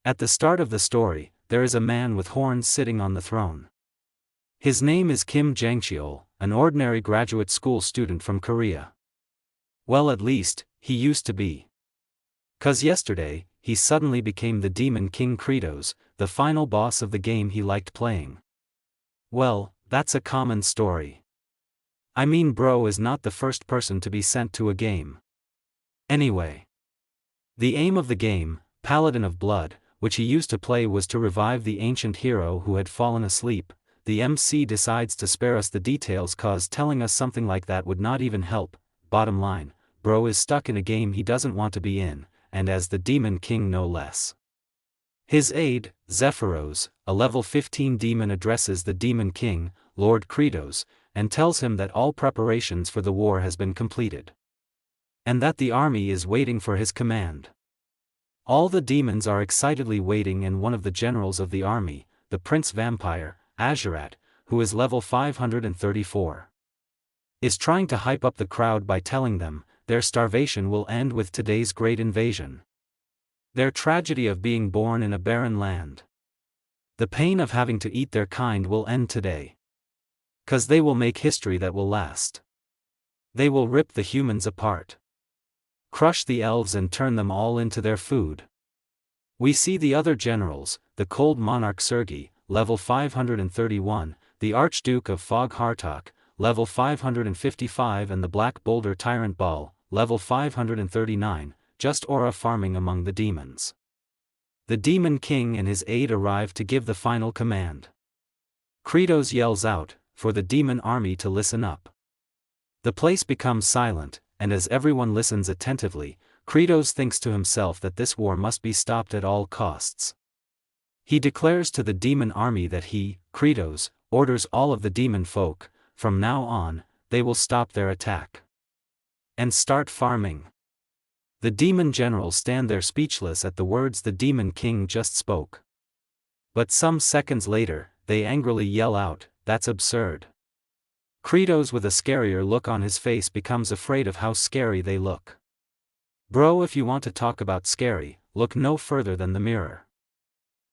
At the start of the story, there is a man with horns sitting on the throne. His name is Kim Jangcheol, an ordinary graduate school student from Korea. Well, at least, he used to be. 'Cause yesterday, he suddenly became the Demon King Kratos, the final boss of the game he liked playing. Well, that's a common story. I mean, bro is not the first person to be sent to a game. Anyway. The aim of the game, Paladin of Blood, which he used to play, was to revive the ancient hero who had fallen asleep. The MC decides to spare us the details, cause telling us something like that would not even help. Bottom line, bro is stuck in a game he doesn't want to be in, and as the Demon King no less. His aide, Zephyros, a level 15 demon, addresses the Demon King, Lord Kratos, and tells him that all preparations for the war has been completed. And that the army is waiting for his command. All the demons are excitedly waiting, and one of the generals of the army, the Prince Vampire, Azurat, who is level 534, is trying to hype up the crowd by telling them their starvation will end with today's great invasion. Their tragedy of being born in a barren land. The pain of having to eat their kind will end today. 'Cause they will make history that will last. They will rip the humans apart. Crush the elves and turn them all into their food. We see the other generals, the Cold Monarch Sergei, level 531, the Archduke of Fog Hartok, level 555, and the Black Boulder Tyrant Ball, level 539, just aura farming among the demons. The Demon King and his aide arrive to give the final command. Kratos yells out for the demon army to listen up. The place becomes silent, and as everyone listens attentively, Kratos thinks to himself that this war must be stopped at all costs. He declares to the demon army that he, Kratos, orders all of the demon folk, from now on, they will stop their attack. And start farming. The demon generals stand there speechless at the words the Demon King just spoke. But some seconds later, they angrily yell out, "That's absurd." Kratos, with a scarier look on his face, becomes afraid of how scary they look. Bro, if you want to talk about scary, look no further than the mirror.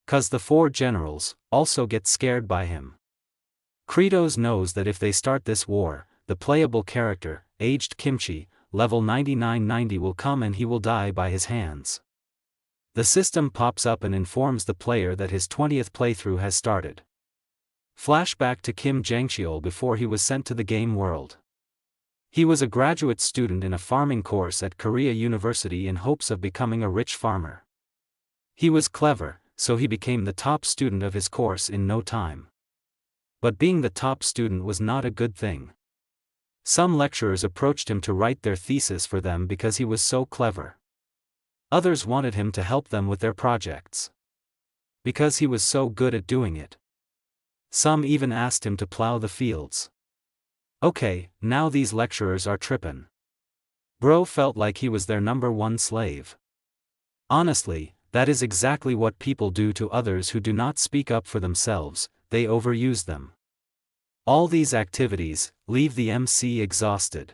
'Cause the four generals also get scared by him. Kratos knows that if they start this war, the playable character, aged Kimchi, level 9990, will come and he will die by his hands. The system pops up and informs the player that his 20th playthrough has started. Flashback to Kim Jangcheol before he was sent to the game world. He was a graduate student in a farming course at Korea University in hopes of becoming a rich farmer. He was clever, so he became the top student of his course in no time. But being the top student was not a good thing. Some lecturers approached him to write their thesis for them because he was so clever. Others wanted him to help them with their projects, because he was so good at doing it. Some even asked him to plow the fields. Okay, now these lecturers are trippin'. Bro felt like he was their number one slave. Honestly, that is exactly what people do to others who do not speak up for themselves, they overuse them. All these activities leave the MC exhausted.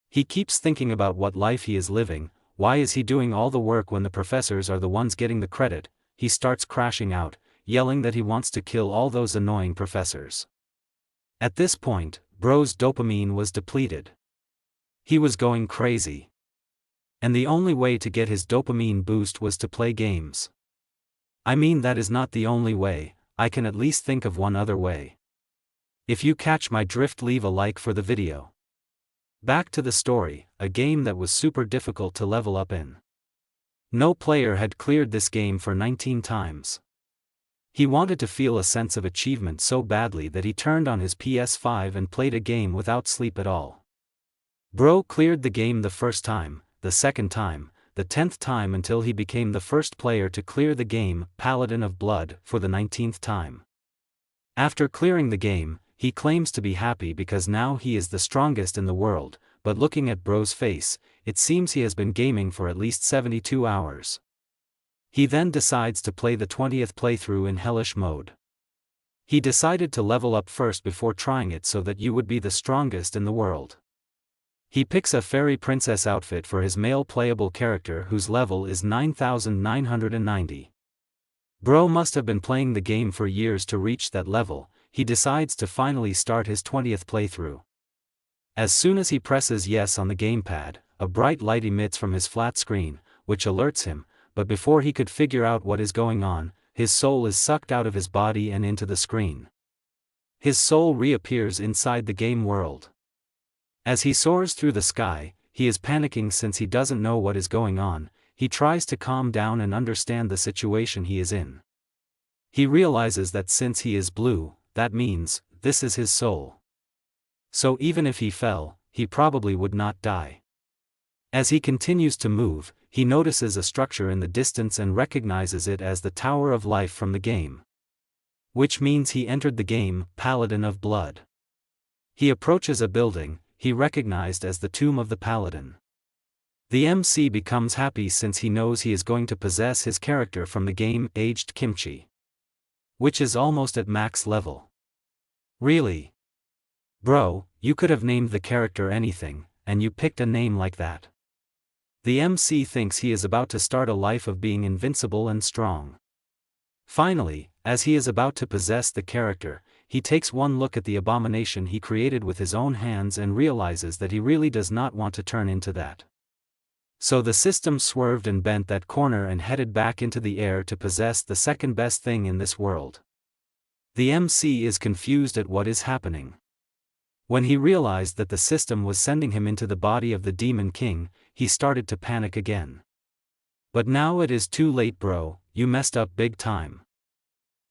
He keeps thinking about what life he is living. Why is he doing all the work when the professors are the ones getting the credit? He starts crashing out, yelling that he wants to kill all those annoying professors. At this point, bro's dopamine was depleted. He was going crazy. And the only way to get his dopamine boost was to play games. I mean, that is not the only way, I can at least think of one other way. If you catch my drift, leave a like for the video. Back to the story, a game that was super difficult to level up in. No player had cleared this game for 19 times. He wanted to feel a sense of achievement so badly that he turned on his PS5 and played a game without sleep at all. Bro cleared the game the first time, the second time, the 10th time, until he became the first player to clear the game, Paladin of Blood, for the 19th time. After clearing the game, he claims to be happy because now he is the strongest in the world, but looking at bro's face, it seems he has been gaming for at least 72 hours. He then decides to play the 20th playthrough in hellish mode. He decided to level up first before trying it so that you would be the strongest in the world. He picks a fairy princess outfit for his male playable character whose level is 9990. Bro must have been playing the game for years to reach that level. He decides to finally start his 20th playthrough. As soon as he presses yes on the gamepad, a bright light emits from his flat screen, which alerts him, but before he could figure out what is going on, his soul is sucked out of his body and into the screen. His soul reappears inside the game world. As he soars through the sky, he is panicking since he doesn't know what is going on. He tries to calm down and understand the situation he is in. He realizes that since he is blue, that means, this is his soul. So even if he fell, he probably would not die. As he continues to move, he notices a structure in the distance and recognizes it as the Tower of Life from the game. Which means he entered the game, Paladin of Blood. He approaches a building, he recognized as the Tomb of the Paladin. The MC becomes happy since he knows he is going to possess his character from the game, Aged Kimchi. Which is almost at max level. Really? Bro, you could have named the character anything, and you picked a name like that. The MC thinks he is about to start a life of being invincible and strong. Finally, as he is about to possess the character, he takes one look at the abomination he created with his own hands and realizes that he really does not want to turn into that. So the system swerved and bent that corner and headed back into the air to possess the second best thing in this world. The MC is confused at what is happening. When he realized that the system was sending him into the body of the Demon King, he started to panic again. But now it is too late, bro, you messed up big time.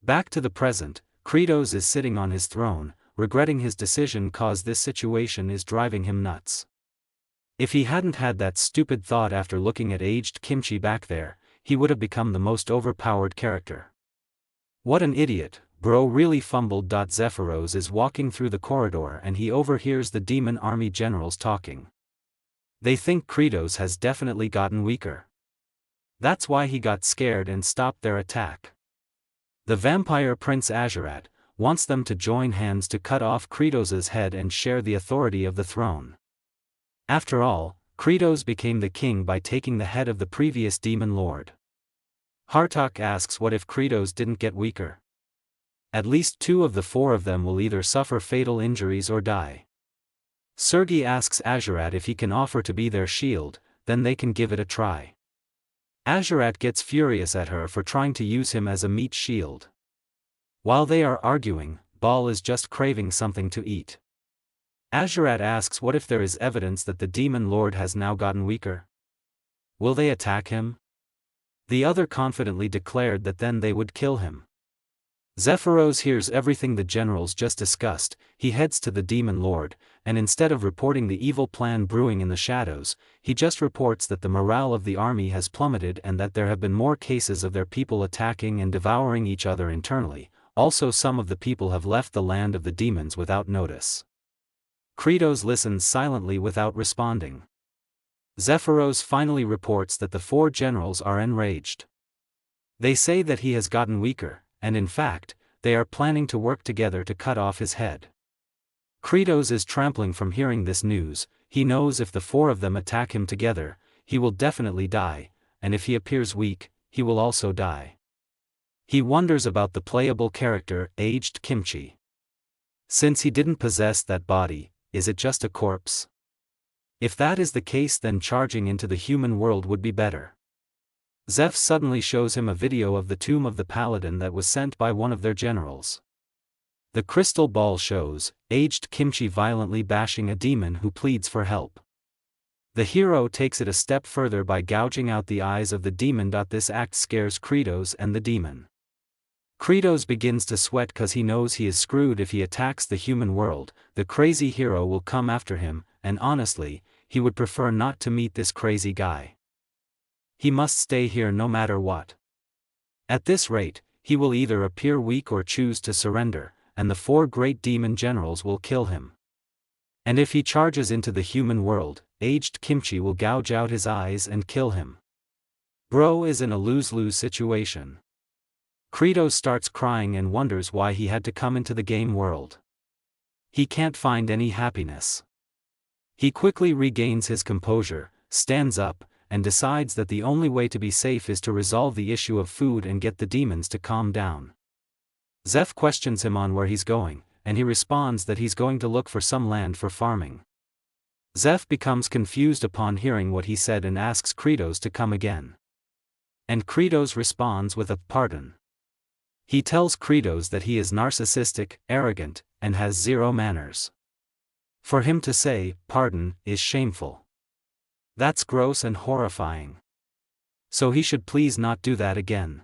Back to the present, Kratos is sitting on his throne, regretting his decision cause this situation is driving him nuts. If he hadn't had that stupid thought after looking at Aged Kimchi back there, he would have become the most overpowered character. What an idiot, bro really fumbled. Zephyros is walking through the corridor and he overhears the demon army generals talking. They think Kratos has definitely gotten weaker. That's why he got scared and stopped their attack. The vampire Prince Azurat wants them to join hands to cut off Kratos's head and share the authority of the throne. After all, Kratos became the king by taking the head of the previous demon lord. Hartok asks what if Kratos didn't get weaker? At least 2 of the 4 of them will either suffer fatal injuries or die. Sergei asks Azurat if he can offer to be their shield, then they can give it a try. Azurat gets furious at her for trying to use him as a meat shield. While they are arguing, Baal is just craving something to eat. Azurat asks what if there is evidence that the demon lord has now gotten weaker? Will they attack him? The other confidently declared that then they would kill him. Zephyros hears everything the generals just discussed. He heads to the demon lord, and instead of reporting the evil plan brewing in the shadows, he just reports that the morale of the army has plummeted and that there have been more cases of their people attacking and devouring each other internally. Also, some of the people have left the land of the demons without notice. Kratos listens silently without responding. Zephyros finally reports that the 4 generals are enraged. They say that he has gotten weaker, and in fact, they are planning to work together to cut off his head. Kratos is trampling from hearing this news. He knows if the 4 of them attack him together, he will definitely die, and if he appears weak, he will also die. He wonders about the playable character, Aged Kimchi. Since he didn't possess that body, is it just a corpse? If that is the case, then charging into the human world would be better. Zeph suddenly shows him a video of the Tomb of the Paladin that was sent by one of their generals. The crystal ball shows Aged Kimchi violently bashing a demon who pleads for help. The hero takes it a step further by gouging out the eyes of the demon. This act scares Kratos and the demon. Kratos begins to sweat cause he knows he is screwed if he attacks the human world. The crazy hero will come after him, and honestly, he would prefer not to meet this crazy guy. He must stay here no matter what. At this rate, he will either appear weak or choose to surrender, and the 4 great demon generals will kill him. And if he charges into the human world, Aged Kimchi will gouge out his eyes and kill him. Bro is in a lose-lose situation. Kratos starts crying and wonders why he had to come into the game world. He can't find any happiness. He quickly regains his composure, stands up, and decides that the only way to be safe is to resolve the issue of food and get the demons to calm down. Zeph questions him on where he's going, and he responds that he's going to look for some land for farming. Zeph becomes confused upon hearing what he said and asks Kratos to come again. And Kratos responds with a pardon. He tells Kratos that he is narcissistic, arrogant, and has zero manners. For him to say, pardon, is shameful. That's gross and horrifying. So he should please not do that again.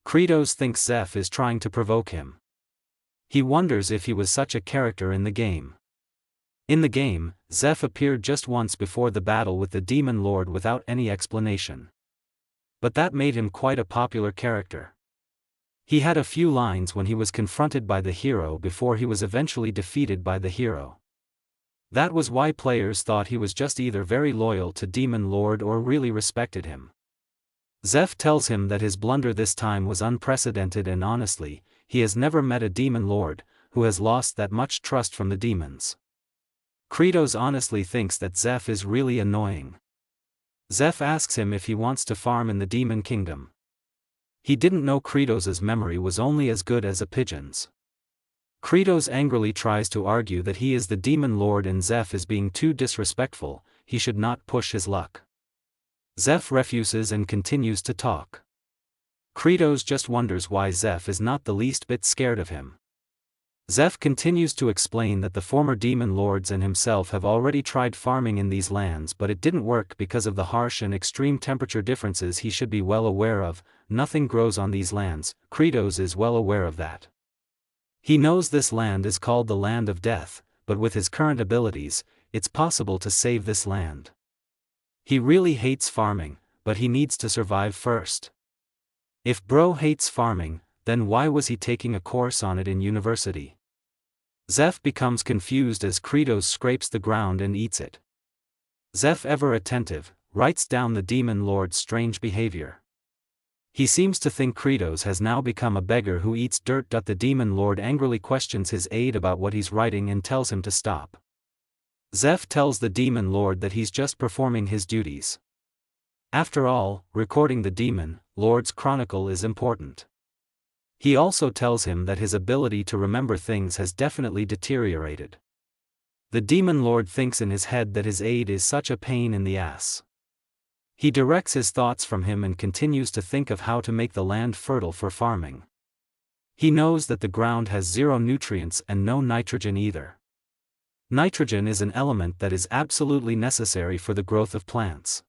Kratos thinks Zeph is trying to provoke him. He wonders if he was such a character in the game. In the game, Zeph appeared just once before the battle with the Demon Lord without any explanation. But that made him quite a popular character. He had a few lines when he was confronted by the hero before he was eventually defeated by the hero. That was why players thought he was just either very loyal to Demon Lord or really respected him. Zeph tells him that his blunder this time was unprecedented and honestly, he has never met a Demon Lord who has lost that much trust from the demons. Kratos honestly thinks that Zeph is really annoying. Zeph asks him if he wants to farm in the Demon Kingdom. He didn't know Kratos' memory was only as good as a pigeon's. Kratos angrily tries to argue that he is the Demon Lord and Zeph is being too disrespectful, he should not push his luck. Zeph refuses and continues to talk. Kratos just wonders why Zeph is not the least bit scared of him. Zeph continues to explain that the former Demon Lords and himself have already tried farming in these lands but it didn't work because of the harsh and extreme temperature differences he should be well aware of. Nothing grows on these lands, Kratos is well aware of that. He knows this land is called the Land of Death, but with his current abilities, it's possible to save this land. He really hates farming, but he needs to survive first. If bro hates farming, then why was he taking a course on it in university? Zeph becomes confused as Kratos scrapes the ground and eats it. Zeph, ever attentive, writes down the Demon Lord's strange behavior. He seems to think Kratos has now become a beggar who eats dirt. The Demon Lord angrily questions his aide about what he's writing and tells him to stop. Zeph tells the Demon Lord that he's just performing his duties. After all, recording the Demon Lord's chronicle is important. He also tells him that his ability to remember things has definitely deteriorated. The Demon Lord thinks in his head that his aide is such a pain in the ass. He directs his thoughts from him and continues to think of how to make the land fertile for farming. He knows that the ground has zero nutrients and no nitrogen either. Nitrogen is an element that is absolutely necessary for the growth of plants.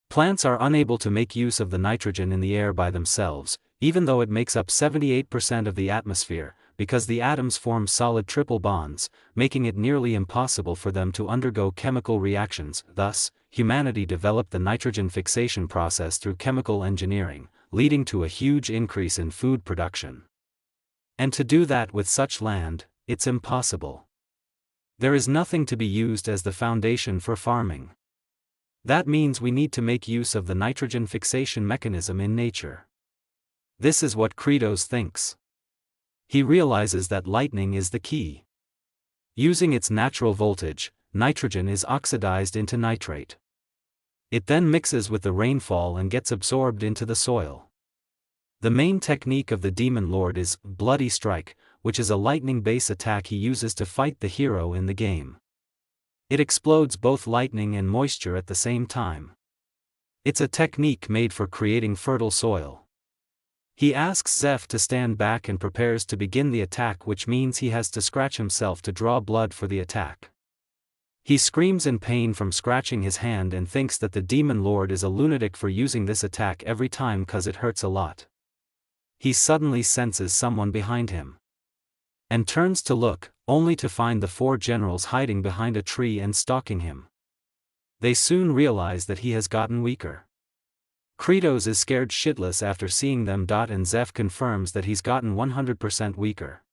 Plants are unable to make use of the nitrogen in the air by themselves, even though it makes up 78% of the atmosphere, because the atoms form solid triple bonds, making it nearly impossible for them to undergo chemical reactions. Thus, humanity developed the nitrogen fixation process through chemical engineering, leading to a huge increase in food production. And to do that with such land, it's impossible. There is nothing to be used as the foundation for farming. That means we need to make use of the nitrogen fixation mechanism in nature. This is what Kratos thinks. He realizes that lightning is the key. Using its natural voltage, nitrogen is oxidized into nitrate. It then mixes with the rainfall and gets absorbed into the soil. The main technique of the Demon Lord is Bloody Strike, which is a lightning-based attack he uses to fight the hero in the game. It explodes both lightning and moisture at the same time. It's a technique made for creating fertile soil. He asks Zeph to stand back and prepares to begin the attack, which means he has to scratch himself to draw blood for the attack. He screams in pain from scratching his hand and thinks that the Demon Lord is a lunatic for using this attack every time cause it hurts a lot. He suddenly senses someone behind him. And turns to look, only to find the 4 generals hiding behind a tree and stalking him. They soon realize that he has gotten weaker. Kratos is scared shitless after seeing them. And Zeph confirms that he's gotten 100% weaker.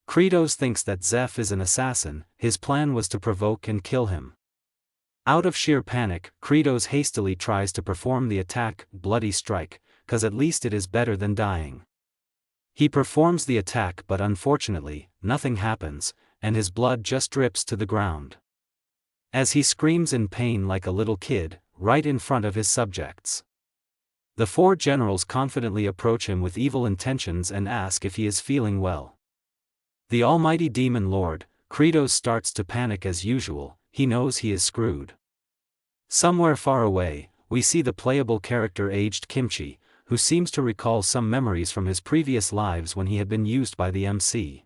Kratos thinks that Zeph is an assassin. His plan was to provoke and kill him. Out of sheer panic, Kratos hastily tries to perform the attack, Bloody Strike, cause at least it is better than dying. He performs the attack, but unfortunately, nothing happens, and his blood just drips to the ground. As he screams in pain like a little kid, right in front of his subjects. The 4 generals confidently approach him with evil intentions and ask if he is feeling well. The almighty demon lord, Kratos, starts to panic as usual. He knows he is screwed. Somewhere far away, we see the playable character aged Kimchi, who seems to recall some memories from his previous lives when he had been used by the MC.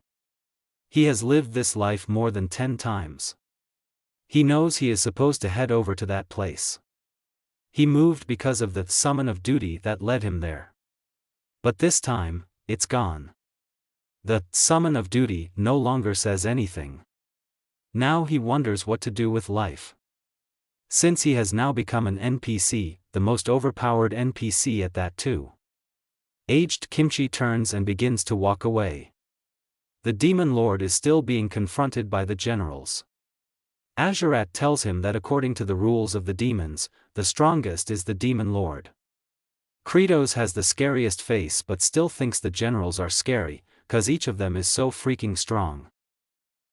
He has lived this life more than 10 times. He knows he is supposed to head over to that place. He moved because of the summon of duty that led him there. But this time, it's gone. The summon of duty no longer says anything. Now he wonders what to do with life. Since he has now become an NPC, the most overpowered NPC at that too. Aged Kimchi turns and begins to walk away. The demon lord is still being confronted by the generals. Azurat tells him that according to the rules of the demons, the strongest is the demon lord. Kratos has the scariest face but still thinks the generals are scary, cause each of them is so freaking strong.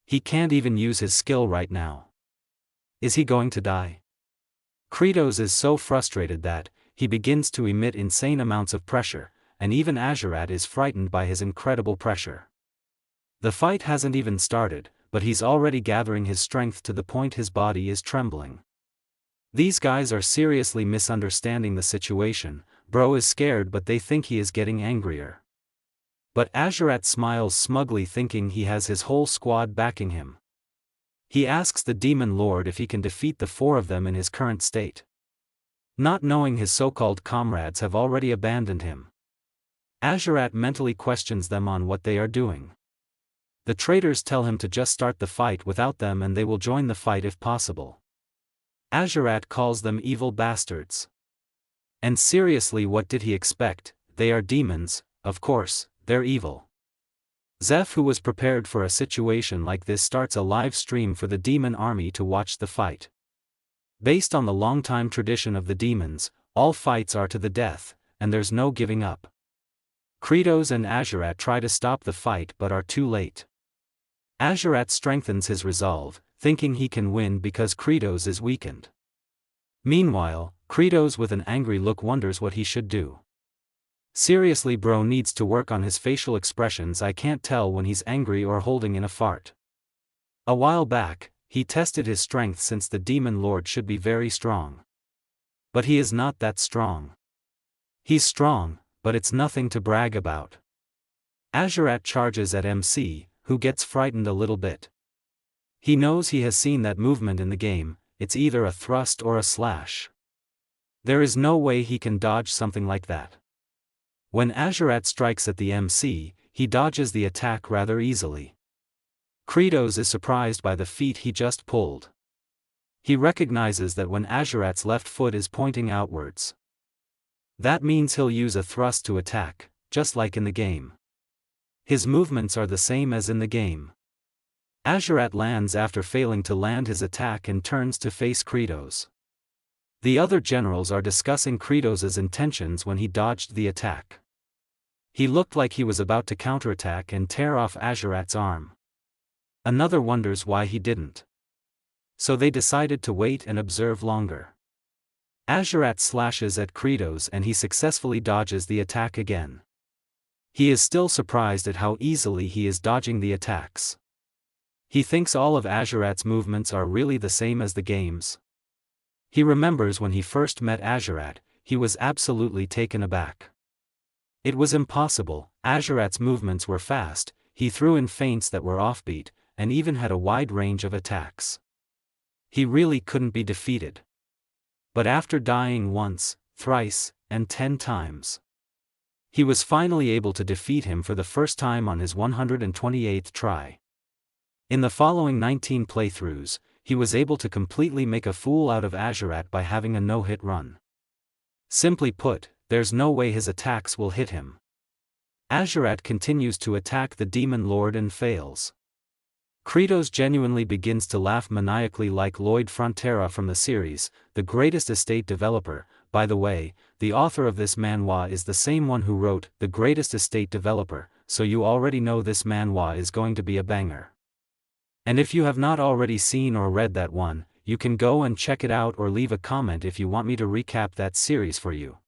He can't even use his skill right now. Is he going to die? Kratos is so frustrated that he begins to emit insane amounts of pressure, and even Azurat is frightened by his incredible pressure. The fight hasn't even started, but he's already gathering his strength to the point his body is trembling. These guys are seriously misunderstanding the situation. Bro is scared but they think he is getting angrier. But Azurat smiles smugly thinking he has his whole squad backing him. He asks the demon lord if he can defeat the 4 of them in his current state. Not knowing his so-called comrades have already abandoned him. Azurat mentally questions them on what they are doing. The traitors tell him to just start the fight without them and they will join the fight if possible. Azurat calls them evil bastards. And seriously, what did he expect? They are demons, of course, they're evil. Zeph, who was prepared for a situation like this, starts a live stream for the demon army to watch the fight. Based on the long-time tradition of the demons, all fights are to the death, and there's no giving up. Kratos and Azurat try to stop the fight but are too late. Azurat strengthens his resolve, thinking he can win because Kratos is weakened. Meanwhile, Kratos with an angry look wonders what he should do. Seriously, bro needs to work on his facial expressions. I can't tell when he's angry or holding in a fart. A while back, he tested his strength since the demon lord should be very strong. But he is not that strong. He's strong, but it's nothing to brag about. Azurat charges at MC, who gets frightened a little bit. He knows he has seen that movement in the game. It's either a thrust or a slash. There is no way he can dodge something like that. When Azurat strikes at the MC, he dodges the attack rather easily. Kratos is surprised by the feat he just pulled. He recognizes that when Azurat's left foot is pointing outwards, that means he'll use a thrust to attack, just like in the game. His movements are the same as in the game. Azurat lands after failing to land his attack and turns to face Kratos. The other generals are discussing Kratos' intentions when he dodged the attack. He looked like he was about to counterattack and tear off Azurat's arm. Another wonders why he didn't. So they decided to wait and observe longer. Azurat slashes at Kratos and he successfully dodges the attack again. He is still surprised at how easily he is dodging the attacks. He thinks all of Azurat's movements are really the same as the game's. He remembers when he first met Azurat, he was absolutely taken aback. It was impossible. Azurat's movements were fast, he threw in feints that were offbeat, and even had a wide range of attacks. He really couldn't be defeated. But after dying once, thrice, and 10 times, he was finally able to defeat him for the first time on his 128th try. In the following 19 playthroughs, he was able to completely make a fool out of Azurat by having a no-hit run. Simply put, there's no way his attacks will hit him. Azurat continues to attack the demon lord and fails. Kratos genuinely begins to laugh maniacally like Lloyd Frontera from the series, the greatest estate developer. By the way, the author of this manhwa is the same one who wrote The Greatest Estate Developer, so you already know this manhwa is going to be a banger. And if you have not already seen or read that one, you can go and check it out or leave a comment if you want me to recap that series for you.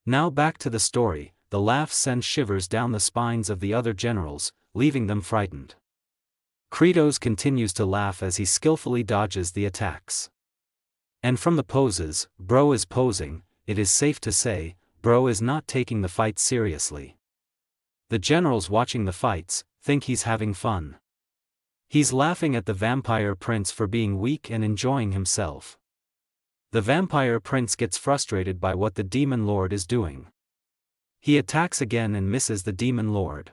Now back to the story. The laugh sends shivers down the spines of the other generals, leaving them frightened. Kratos continues to laugh as he skillfully dodges the attacks. And from the poses bro is posing, it is safe to say, bro is not taking the fight seriously. The generals watching the fights think he's having fun. He's laughing at the vampire prince for being weak and enjoying himself. The vampire prince gets frustrated by what the demon lord is doing. He attacks again and misses the demon lord.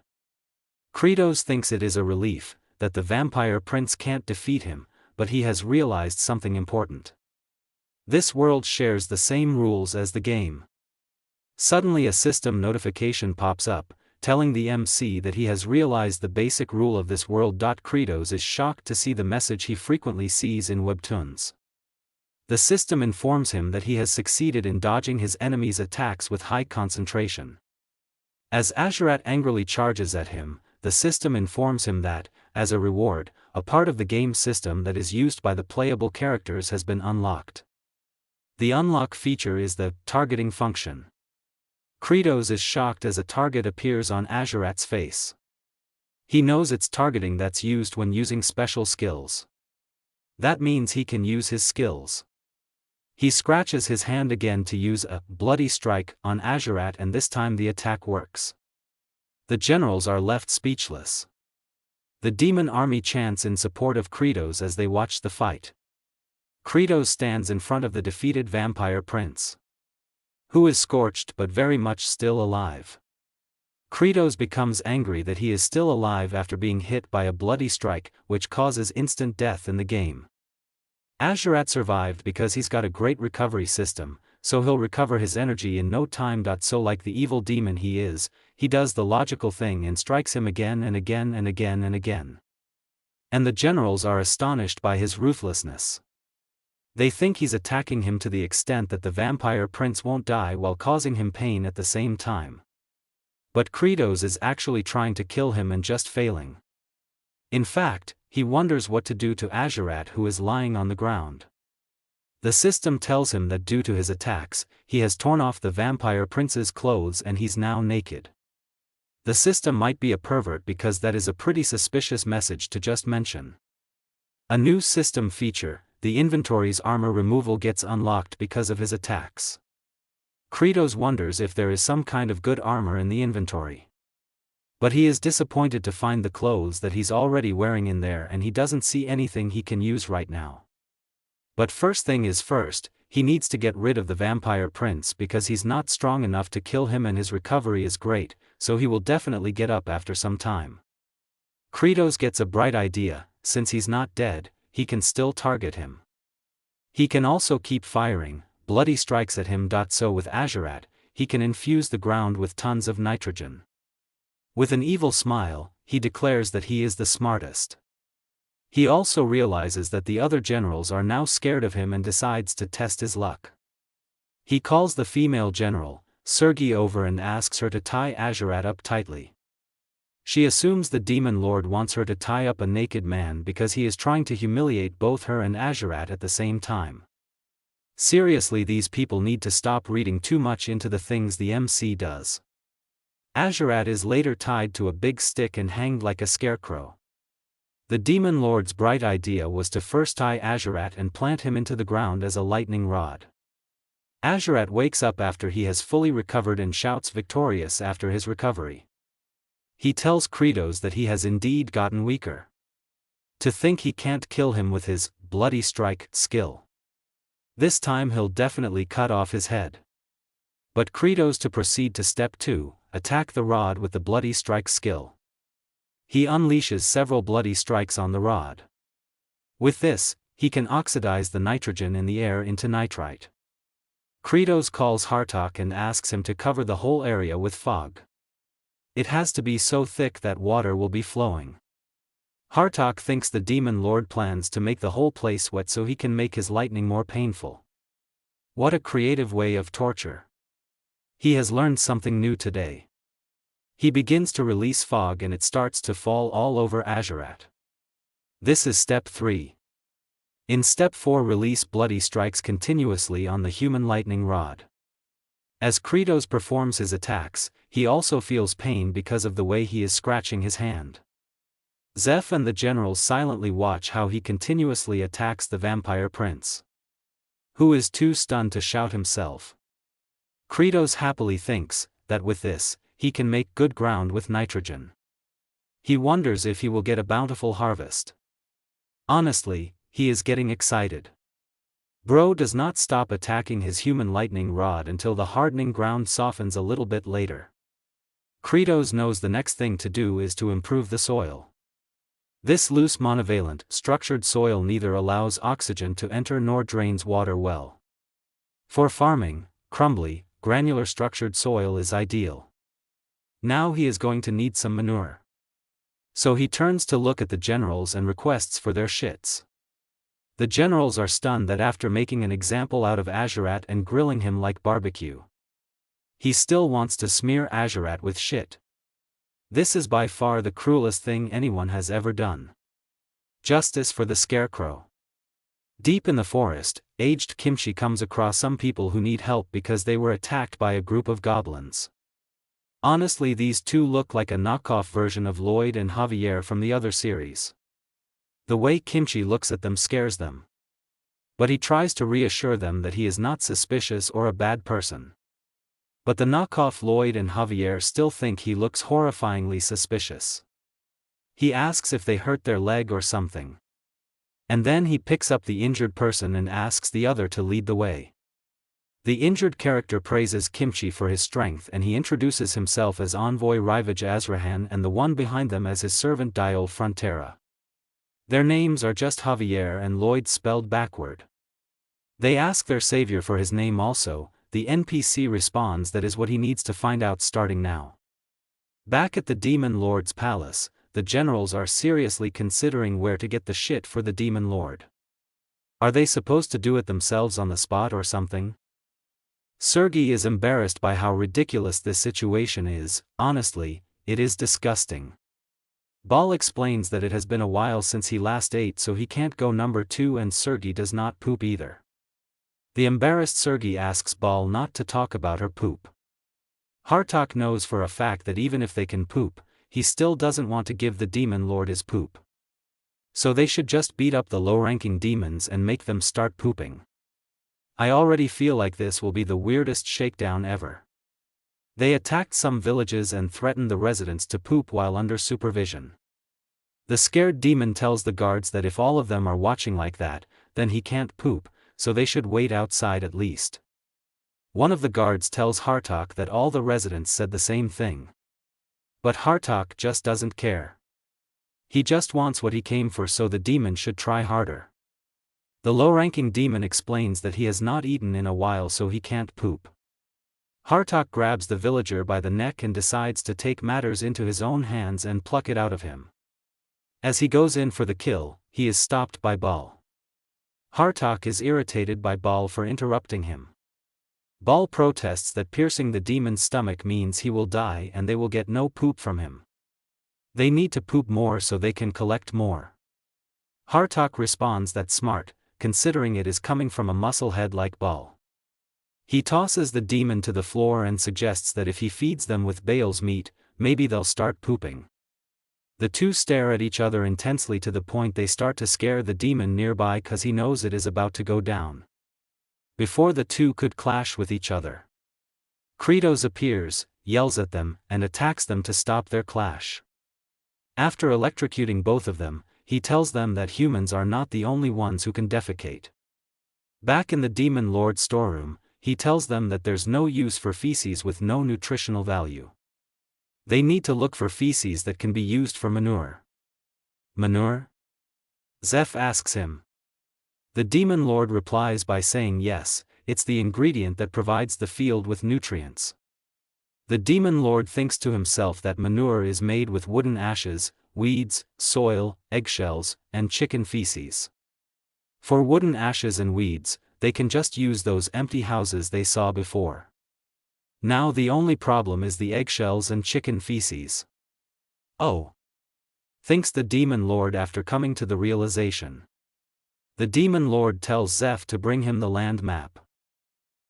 Kratos thinks it is a relief that the vampire prince can't defeat him, but he has realized something important. This world shares the same rules as the game. Suddenly a system notification pops up, telling the MC that he has realized the basic rule of this world. Kratos is shocked to see the message he frequently sees in webtoons. The system informs him that he has succeeded in dodging his enemies' attacks with high concentration. As Azurat angrily charges at him, the system informs him that, as a reward, a part of the game system that is used by the playable characters has been unlocked. The unlock feature is the targeting function. Kratos is shocked as a target appears on Azurat's face. He knows it's targeting that's used when using special skills. That means he can use his skills. He scratches his hand again to use a bloody strike on Azurat, and this time the attack works. The generals are left speechless. The demon army chants in support of Kratos as they watch the fight. Kratos stands in front of the defeated vampire prince, who is scorched but very much still alive. Kratos becomes angry that he is still alive after being hit by a bloody strike, which causes instant death in the game. Azurat survived because he's got a great recovery system, so he'll recover his energy in no time. So like the evil demon he is, he does the logical thing and strikes him again and again and again and again. And the generals are astonished by his ruthlessness. They think he's attacking him to the extent that the vampire prince won't die while causing him pain at the same time. But Kratos is actually trying to kill him and just failing. In fact, he wonders what to do to Azurat, who is lying on the ground. The system tells him that due to his attacks, he has torn off the vampire prince's clothes and he's now naked. The system might be a pervert because that is a pretty suspicious message to just mention. A new system feature, the inventory's armor removal, gets unlocked because of his attacks. Kratos wonders if there is some kind of good armor in the inventory. But he is disappointed to find the clothes that he's already wearing in there, and he doesn't see anything he can use right now. But first thing is first, he needs to get rid of the vampire prince because he's not strong enough to kill him and his recovery is great, so he will definitely get up after some time. Kratos gets a bright idea: since he's not dead, he can still target him. He can also keep firing bloody strikes at him. So with Azurat, he can infuse the ground with tons of nitrogen. With an evil smile, he declares that he is the smartest. He also realizes that the other generals are now scared of him and decides to test his luck. He calls the female general, Sergei, over and asks her to tie Azurat up tightly. She assumes the demon lord wants her to tie up a naked man because he is trying to humiliate both her and Azurat at the same time. Seriously, these people need to stop reading too much into the things the MC does. Azurat is later tied to a big stick and hanged like a scarecrow. The demon lord's bright idea was to first tie Azurat and plant him into the ground as a lightning rod. Azurat wakes up after he has fully recovered and shouts victorious after his recovery. He tells Kratos that he has indeed gotten weaker. To think he can't kill him with his bloody strike skill. This time he'll definitely cut off his head. But Kratos to proceed to step 2, attack the rod with the bloody strike skill. He unleashes several bloody strikes on the rod. With this, he can oxidize the nitrogen in the air into nitrite. Kratos calls Hartok and asks him to cover the whole area with fog. It has to be so thick that water will be flowing. Hartok thinks the demon lord plans to make the whole place wet so he can make his lightning more painful. What a creative way of torture. He has learned something new today. He begins to release fog and it starts to fall all over Azurat. This is step 3. In Step 4, release bloody strikes continuously on the human lightning rod. As Kratos performs his attacks, he also feels pain because of the way he is scratching his hand. Zeph and the generals silently watch how he continuously attacks the vampire prince, who is too stunned to shout himself. Kratos happily thinks that with this, he can make good ground with nitrogen. He wonders if he will get a bountiful harvest. Honestly, he is getting excited. Bro does not stop attacking his human lightning rod until the hardening ground softens a little bit later. Kratos knows the next thing to do is to improve the soil. This loose monovalent, structured soil neither allows oxygen to enter nor drains water well. For farming, crumbly, granular structured soil is ideal. Now he is going to need some manure. So he turns to look at the generals and requests for their shits. The generals are stunned that after making an example out of Azurat and grilling him like barbecue, he still wants to smear Azurat with shit. This is by far the cruelest thing anyone has ever done. Justice for the scarecrow. Deep in the forest, aged Kimchi comes across some people who need help because they were attacked by a group of goblins. Honestly, these two look like a knockoff version of Lloyd and Javier from the other series. The way Kimchi looks at them scares them. But he tries to reassure them that he is not suspicious or a bad person. But the knockoff Lloyd and Javier still think he looks horrifyingly suspicious. He asks if they hurt their leg or something. And then he picks up the injured person and asks the other to lead the way. The injured character praises Kimchi for his strength and he introduces himself as Envoy Rivage Azrahan and the one behind them as his servant Diol Frontera. Their names are just Javier and Lloyd spelled backward. They ask their savior for his name also. The NPC responds that is what he needs to find out starting now. Back at the Demon Lord's palace, the generals are seriously considering where to get the shit for the Demon Lord. Are they supposed to do it themselves on the spot or something? Sergei is embarrassed by how ridiculous this situation is. Honestly, it is disgusting. Bal explains that it has been a while since he last ate, so he can't go number 2, and Sergei does not poop either. The embarrassed Sergei asks Bal not to talk about her poop. Hartok knows for a fact that even if they can poop, he still doesn't want to give the Demon Lord his poop. So they should just beat up the low-ranking demons and make them start pooping. I already feel like this will be the weirdest shakedown ever. They attacked some villages and threatened the residents to poop while under supervision. The scared demon tells the guards that if all of them are watching like that, then he can't poop, so they should wait outside at least. One of the guards tells Hartok that all the residents said the same thing. But Hartok just doesn't care. He just wants what he came for, so the demon should try harder. The low-ranking demon explains that he has not eaten in a while, so he can't poop. Hartok grabs the villager by the neck and decides to take matters into his own hands and pluck it out of him. As he goes in for the kill, he is stopped by Bal. Hartok is irritated by Bal for interrupting him. Bal protests that piercing the demon's stomach means he will die and they will get no poop from him. They need to poop more so they can collect more. Hartok responds that's smart, considering it is coming from a musclehead like Bal. He tosses the demon to the floor and suggests that if he feeds them with Baal's meat, maybe they'll start pooping. The two stare at each other intensely to the point they start to scare the demon nearby cause he knows it is about to go down. Before the two could clash with each other, Kratos appears, yells at them, and attacks them to stop their clash. After electrocuting both of them, he tells them that humans are not the only ones who can defecate. Back in the Demon Lord's storeroom, he tells them that there's no use for feces with no nutritional value. They need to look for feces that can be used for manure. Manure? Zeph asks him. The Demon Lord replies by saying yes, it's the ingredient that provides the field with nutrients. The Demon Lord thinks to himself that manure is made with wooden ashes, weeds, soil, eggshells, and chicken feces. For wooden ashes and weeds, they can just use those empty houses they saw before. Now the only problem is the eggshells and chicken feces. Oh! Thinks the Demon Lord after coming to the realization. The demon lord tells Zeph to bring him the land map.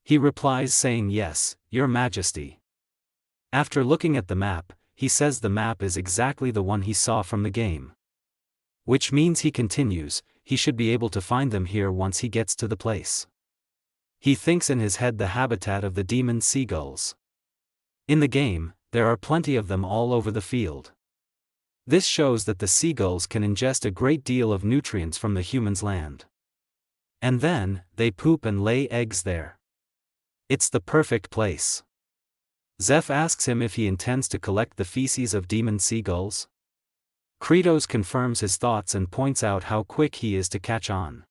He replies saying yes, Your Majesty. After looking at the map, he says the map is exactly the one he saw from the game. Which means, he continues, he should be able to find them here once he gets to the place. He thinks in his head the habitat of the demon seagulls. In the game, there are plenty of them all over the field. This shows that the seagulls can ingest a great deal of nutrients from the human's land. And then, they poop and lay eggs there. It's the perfect place. Zeph asks him if he intends to collect the feces of demon seagulls. Kratos confirms his thoughts and points out how quick he is to catch on.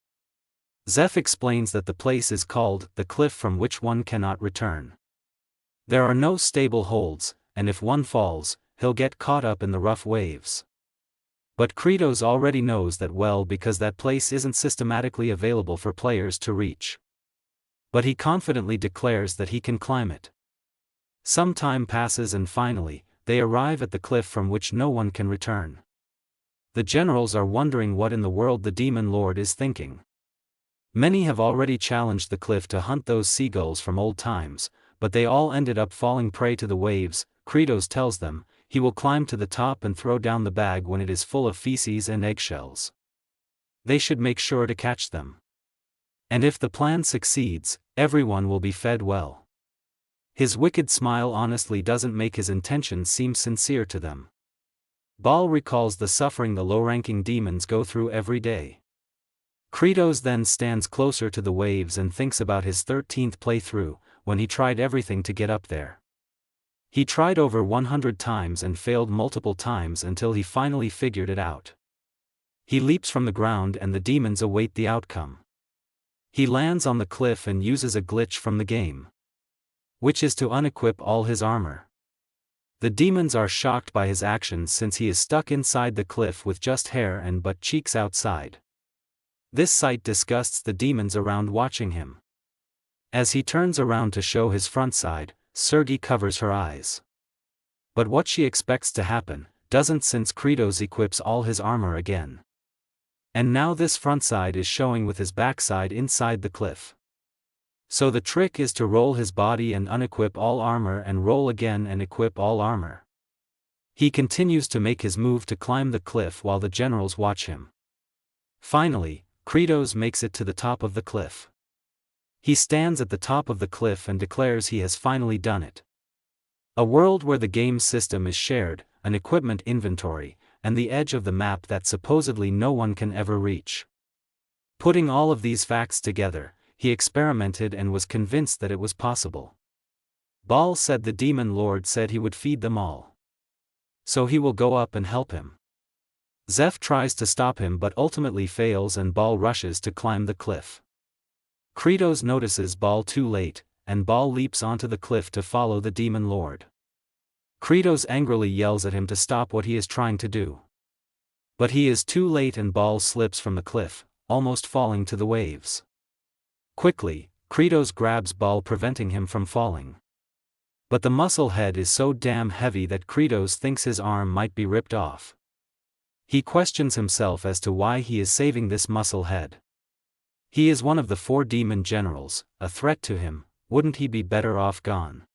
Zeph explains that the place is called the cliff from which one cannot return. There are no stable holds, and if one falls, he'll get caught up in the rough waves. But Kratos already knows that well because that place isn't systematically available for players to reach. But he confidently declares that he can climb it. Some time passes and finally, they arrive at the cliff from which no one can return. The generals are wondering what in the world the demon lord is thinking. Many have already challenged the cliff to hunt those seagulls from old times, but they all ended up falling prey to the waves. Kratos tells them, he will climb to the top and throw down the bag when it is full of feces and eggshells. They should make sure to catch them. And if the plan succeeds, everyone will be fed well. His wicked smile honestly doesn't make his intentions seem sincere to them. Baal recalls the suffering the low-ranking demons go through every day. Kratos then stands closer to the waves and thinks about his 13th playthrough, when he tried everything to get up there. He tried over 100 times and failed multiple times until he finally figured it out. He leaps from the ground and the demons await the outcome. He lands on the cliff and uses a glitch from the game, which is to unequip all his armor. The demons are shocked by his actions since he is stuck inside the cliff with just hair and butt cheeks outside. This sight disgusts the demons around watching him. As he turns around to show his front side, Sergei covers her eyes. But what she expects to happen, doesn't since Kratos equips all his armor again. And now this front side is showing with his backside inside the cliff. So the trick is to roll his body and unequip all armor and roll again and equip all armor. He continues to make his move to climb the cliff while the generals watch him. Finally, Kratos makes it to the top of the cliff. He stands at the top of the cliff and declares he has finally done it. A world where the game system is shared, an equipment inventory, and the edge of the map that supposedly no one can ever reach. Putting all of these facts together, he experimented and was convinced that it was possible. Baal said the demon lord said he would feed them all. So he will go up and help him. Zeph tries to stop him but ultimately fails and Baal rushes to climb the cliff. Kratos notices Baal too late, and Baal leaps onto the cliff to follow the demon lord. Kratos angrily yells at him to stop what he is trying to do. But he is too late and Baal slips from the cliff, almost falling to the waves. Quickly, Kratos grabs Baal, preventing him from falling. But the muscle head is so damn heavy that Kratos thinks his arm might be ripped off. He questions himself as to why he is saving this muscle head. He is one of the 4 demon generals, a threat to him, wouldn't he be better off gone?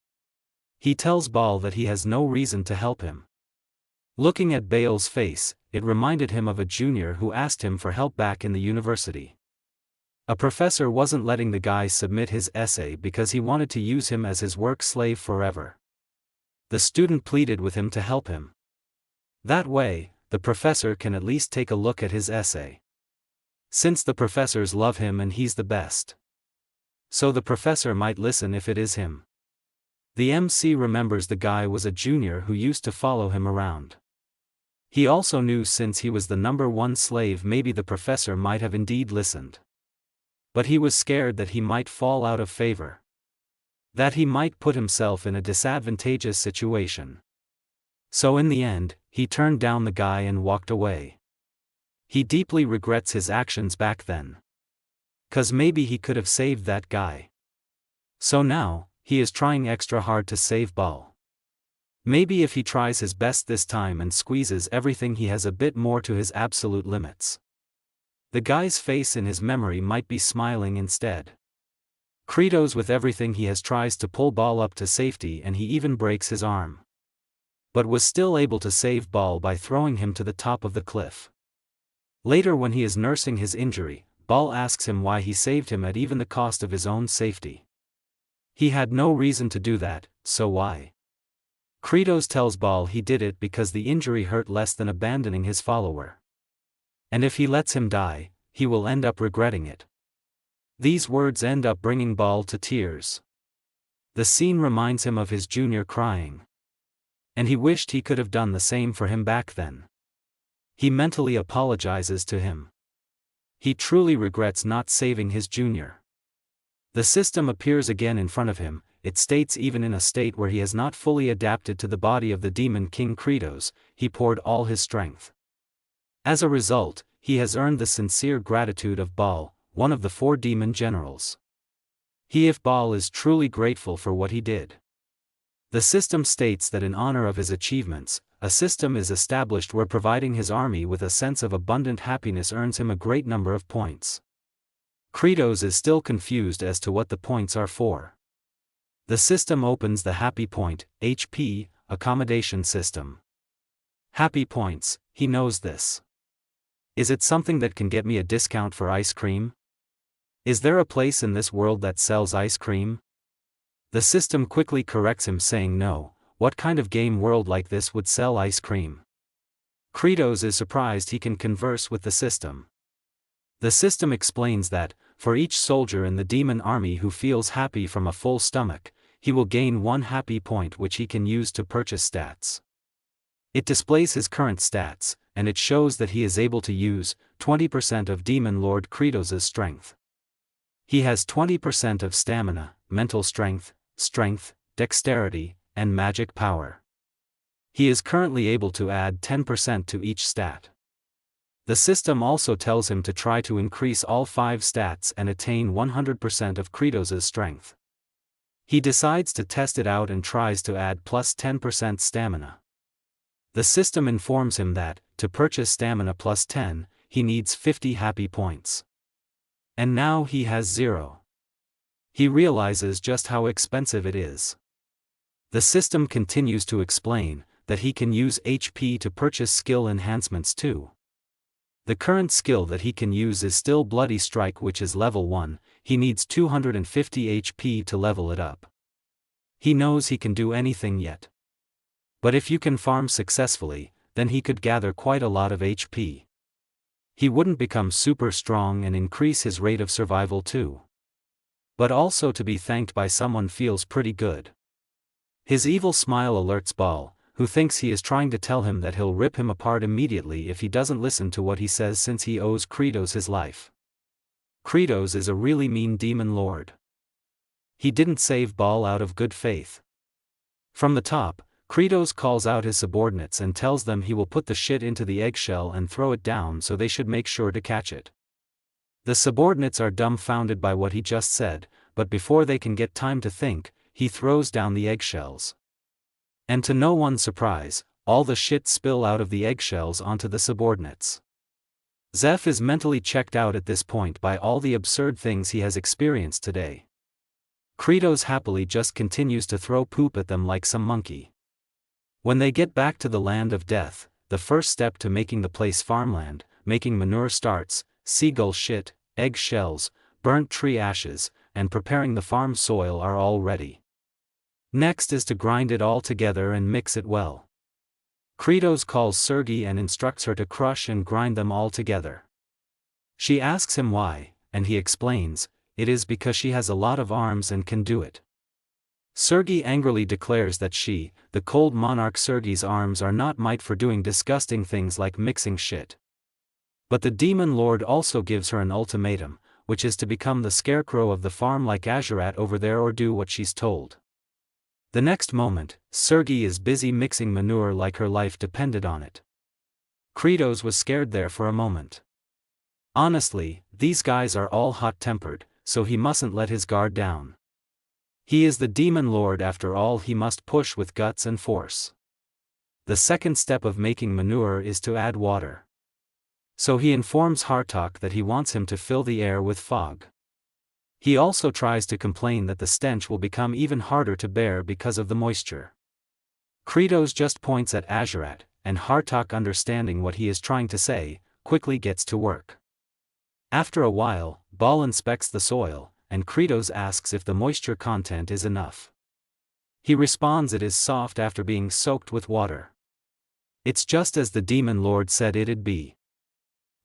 He tells Baal that he has no reason to help him. Looking at Baal's face, it reminded him of a junior who asked him for help back in the university. A professor wasn't letting the guy submit his essay because he wanted to use him as his work slave forever. The student pleaded with him to help him. That way, the professor can at least take a look at his essay. Since the professors love him and he's the best. So the professor might listen if it is him. The MC remembers the guy was a junior who used to follow him around. He also knew since he was the #1 slave maybe the professor might have indeed listened. But he was scared that he might fall out of favor. That he might put himself in a disadvantageous situation. So in the end, he turned down the guy and walked away. He deeply regrets his actions back then. 'Cause maybe he could have saved that guy. So now, he is trying extra hard to save Baal. Maybe if he tries his best this time and squeezes everything he has a bit more to his absolute limits, The guy's face in his memory might be smiling instead. Kratos with everything he has tries to pull Ball up to safety and he even breaks his arm. But was still able to save Ball by throwing him to the top of the cliff. Later when he is nursing his injury, Ball asks him why he saved him at even the cost of his own safety. He had no reason to do that, so why? Kratos tells Ball he did it because the injury hurt less than abandoning his follower. And if he lets him die, he will end up regretting it. These words end up bringing Ball to tears. The scene reminds him of his junior crying. And he wished he could have done the same for him back then. He mentally apologizes to him. He truly regrets not saving his junior. The system appears again in front of him. It states even in a state where he has not fully adapted to the body of the demon king Kratos, he poured all his strength. As a result, he has earned the sincere gratitude of Baal, one of the 4 demon generals. If Baal is truly grateful for what he did. The system states that in honor of his achievements, a system is established where providing his army with a sense of abundant happiness earns him a great number of points. Kratos is still confused as to what the points are for. The system opens the Happy Point, HP, accommodation system. Happy points, he knows this. Is it something that can get me a discount for ice cream? Is there a place in this world that sells ice cream? The system quickly corrects him saying no, what kind of game world like this would sell ice cream? Kratos is surprised he can converse with the system. The system explains that, for each soldier in the demon army who feels happy from a full stomach, he will gain 1 happy point which he can use to purchase stats. It displays his current stats, and it shows that he is able to use 20% of Demon Lord Kratos' strength. He has 20% of stamina, mental strength, dexterity, and magic power. He is currently able to add 10% to each stat. The system also tells him to try to increase all 5 stats and attain 100% of Kratos' strength. He decides to test it out and tries to add plus 10% stamina. The system informs him that, to purchase stamina plus 10, he needs 50 happy points. And now he has 0. He realizes just how expensive it is. The system continues to explain that he can use HP to purchase skill enhancements too. The current skill that he can use is still Bloody Strike, which is level 1, he needs 250 HP to level it up. He knows he can do anything yet. But if you can farm successfully, then he could gather quite a lot of HP. He wouldn't become super strong and increase his rate of survival too. But also to be thanked by someone feels pretty good. His evil smile alerts Baal, who thinks he is trying to tell him that he'll rip him apart immediately if he doesn't listen to what he says since he owes Kratos his life. Kratos is a really mean demon lord. He didn't save Baal out of good faith. From the top, Kratos calls out his subordinates and tells them he will put the shit into the eggshell and throw it down, so they should make sure to catch it. The subordinates are dumbfounded by what he just said, but before they can get time to think, he throws down the eggshells. And to no one's surprise, all the shit spill out of the eggshells onto the subordinates. Zeph is mentally checked out at this point by all the absurd things he has experienced today. Kratos happily just continues to throw poop at them like some monkey. When they get back to the land of death, the first step to making the place farmland, making manure starts. Seagull shit, egg shells, burnt tree ashes, and preparing the farm soil are all ready. Next is to grind it all together and mix it well. Kratos calls Sergei and instructs her to crush and grind them all together. She asks him why, and he explains, it is because she has a lot of arms and can do it. Sergei angrily declares that she, the cold monarch Sergei's arms are not made for doing disgusting things like mixing shit. But the demon lord also gives her an ultimatum, which is to become the scarecrow of the farm like Azurat over there or do what she's told. The next moment, Sergei is busy mixing manure like her life depended on it. Kratos was scared there for a moment. Honestly, these guys are all hot-tempered, so he mustn't let his guard down. He is the demon lord after all, he must push with guts and force. The second step of making manure is to add water. So he informs Hartok that he wants him to fill the air with fog. He also tries to complain that the stench will become even harder to bear because of the moisture. Kratos just points at Azurat, and Hartok, understanding what he is trying to say, quickly gets to work. After a while, Bal inspects the soil, and Kratos asks if the moisture content is enough. He responds it is soft after being soaked with water. It's just as the Demon Lord said it'd be.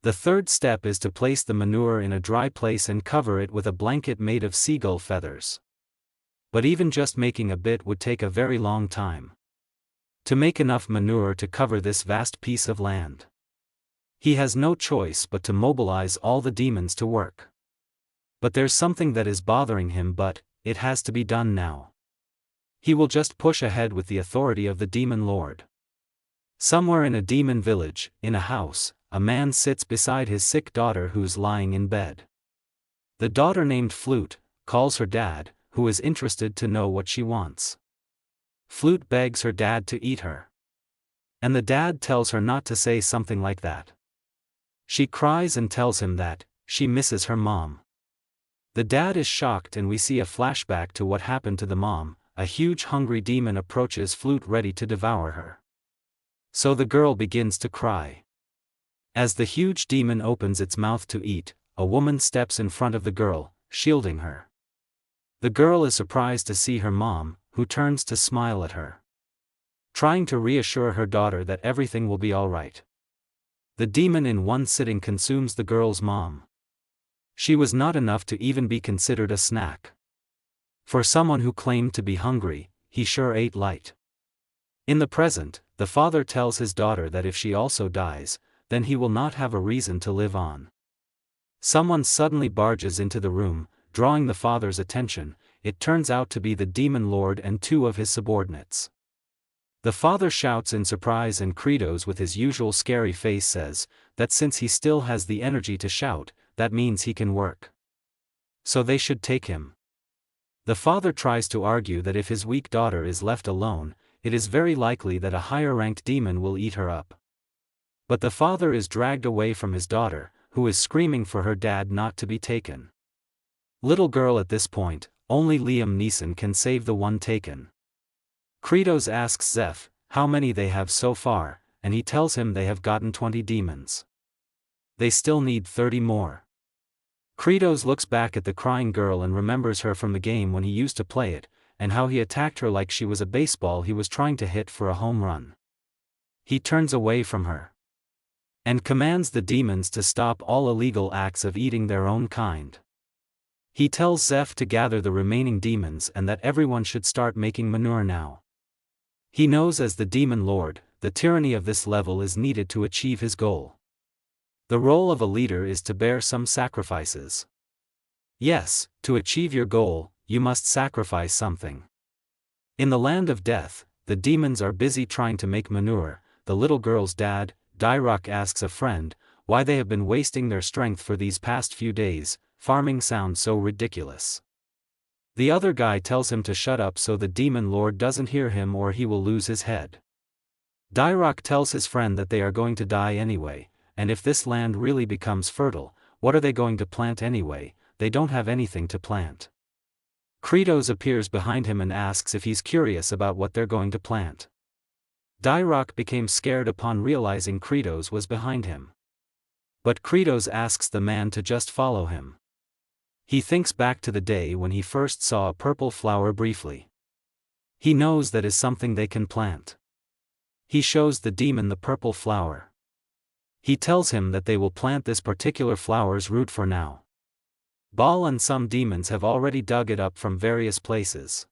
The third step is to place the manure in a dry place and cover it with a blanket made of seagull feathers. But even just making a bit would take a very long time. To make enough manure to cover this vast piece of land, he has no choice but to mobilize all the demons to work. But there's something that is bothering him, but it has to be done now. He will just push ahead with the authority of the Demon Lord. Somewhere in a demon village, in a house, a man sits beside his sick daughter who's lying in bed. The daughter, named Flute, calls her dad, who is interested to know what she wants. Flute begs her dad to eat her. And the dad tells her not to say something like that. She cries and tells him that she misses her mom. The dad is shocked, and we see a flashback to what happened to the mom. A huge hungry demon approaches Flute, ready to devour her. So the girl begins to cry. As the huge demon opens its mouth to eat, a woman steps in front of the girl, shielding her. The girl is surprised to see her mom, who turns to smile at her, trying to reassure her daughter that everything will be alright. The demon in one sitting consumes the girl's mom. She was not enough to even be considered a snack. For someone who claimed to be hungry, he sure ate light. In the present, the father tells his daughter that if she also dies, then he will not have a reason to live on. Someone suddenly barges into the room, drawing the father's attention. It turns out to be the Demon Lord and two of his subordinates. The father shouts in surprise, and Kratos, with his usual scary face, says that since he still has the energy to shout, that means he can work. So they should take him. The father tries to argue that if his weak daughter is left alone, it is very likely that a higher-ranked demon will eat her up. But the father is dragged away from his daughter, who is screaming for her dad not to be taken. Little girl, at this point, only Liam Neeson can save the one taken. Kratos asks Zeph how many they have so far, and he tells him they have gotten 20 demons. They still need 30 more. Kratos looks back at the crying girl and remembers her from the game when he used to play it, and how he attacked her like she was a baseball he was trying to hit for a home run. He turns away from her and commands the demons to stop all illegal acts of eating their own kind. He tells Zeph to gather the remaining demons and that everyone should start making manure now. He knows, as the Demon Lord, the tyranny of this level is needed to achieve his goal. The role of a leader is to bear some sacrifices. Yes, to achieve your goal, you must sacrifice something. In the land of death, the demons are busy trying to make manure. The little girl's dad, Dyrok, asks a friend why they have been wasting their strength for these past few days. Farming sounds so ridiculous. The other guy tells him to shut up so the Demon Lord doesn't hear him or he will lose his head. Dyrok tells his friend that they are going to die anyway, and if this land really becomes fertile, what are they going to plant anyway? They don't have anything to plant. Kratos appears behind him and asks if he's curious about what they're going to plant. Dyrok became scared upon realizing Kratos was behind him. But Kratos asks the man to just follow him. He thinks back to the day when he first saw a purple flower briefly. He knows that is something they can plant. He shows the demon the purple flower. He tells him that they will plant this particular flower's root for now. Bal and some demons have already dug it up from various places.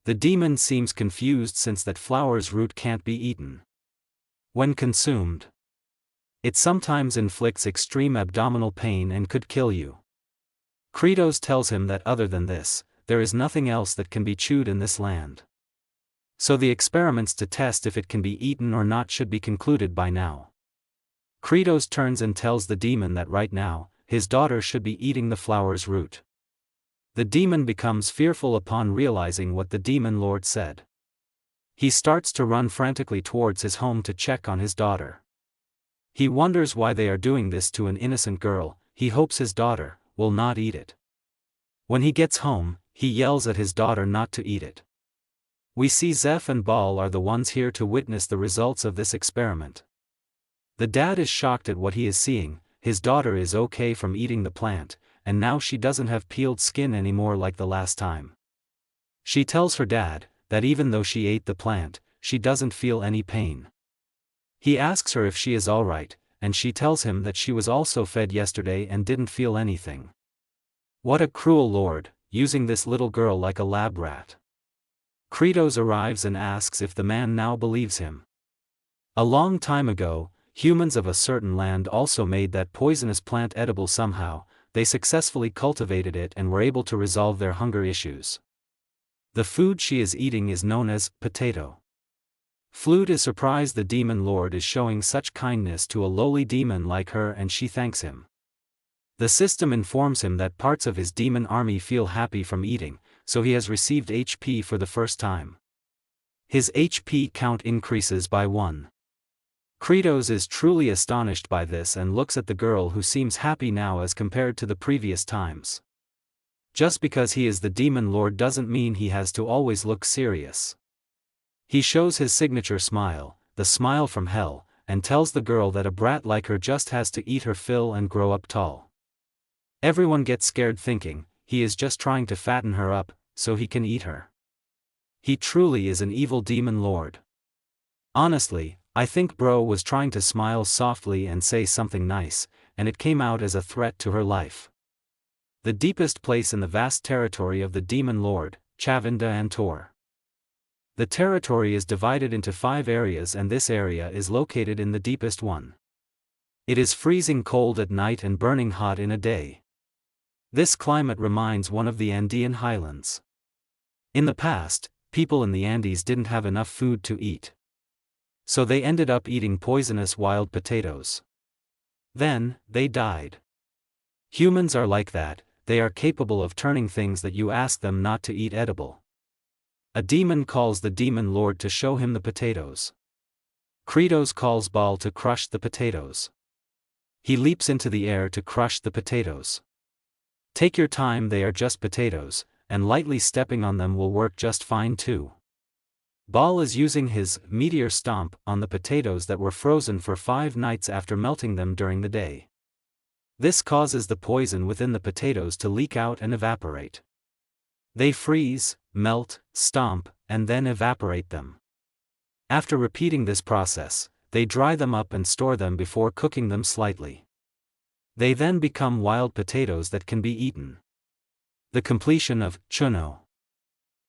The demon seems confused since that flower's root can't be eaten. When consumed, it sometimes inflicts extreme abdominal pain and could kill you. Kratos tells him that other than this, there is nothing else that can be chewed in this land. So the experiments to test if it can be eaten or not should be concluded by now. Kratos turns and tells the demon that right now, his daughter should be eating the flower's root. The demon becomes fearful upon realizing what the Demon Lord said. He starts to run frantically towards his home to check on his daughter. He wonders why they are doing this to an innocent girl. He hopes his daughter will not eat it. When he gets home, he yells at his daughter not to eat it. We see Zeph and Bal are the ones here to witness the results of this experiment. The dad is shocked at what he is seeing. His daughter is okay from eating the plant, and now she doesn't have peeled skin anymore like the last time. She tells her dad that even though she ate the plant, she doesn't feel any pain. He asks her if she is alright, and she tells him that she was also fed yesterday and didn't feel anything. What a cruel lord, using this little girl like a lab rat. Kratos arrives and asks if the man now believes him. A long time ago, humans of a certain land also made that poisonous plant edible somehow. They successfully cultivated it and were able to resolve their hunger issues. The food she is eating is known as potato. Flute is surprised the demon lord is showing such kindness to a lowly demon like her, and she thanks him. The system informs him that parts of his demon army feel happy from eating, so he has received HP for the first time. His HP count increases by 1. Kratos is truly astonished by this and looks at the girl, who seems happy now as compared to the previous times. Just because he is the demon lord doesn't mean he has to always look serious. He shows his signature smile, the smile from hell, and tells the girl that a brat like her just has to eat her fill and grow up tall. Everyone gets scared thinking he is just trying to fatten her up so he can eat her. He truly is an evil demon lord. Honestly, I think bro was trying to smile softly and say something nice, and it came out as a threat to her life. The deepest place in the vast territory of the demon lord, Chavinda and Tor. The territory is divided into 5 areas, and this area is located in the deepest one. It is freezing cold at night and burning hot in a day. This climate reminds one of the Andean highlands. In the past, people in the Andes didn't have enough food to eat. So they ended up eating poisonous wild potatoes. Then, they died. Humans are like that, they are capable of turning things that you ask them not to eat edible. A demon calls the demon lord to show him the potatoes. Kratos calls Bal to crush the potatoes. He leaps into the air to crush the potatoes. Take your time, they are just potatoes, and lightly stepping on them will work just fine too. Bal is using his meteor stomp on the potatoes that were frozen for 5 nights after melting them during the day. This causes the poison within the potatoes to leak out and evaporate. They freeze, melt, stomp, and then evaporate them. After repeating this process, they dry them up and store them before cooking them slightly. They then become wild potatoes that can be eaten. The completion of Chuno.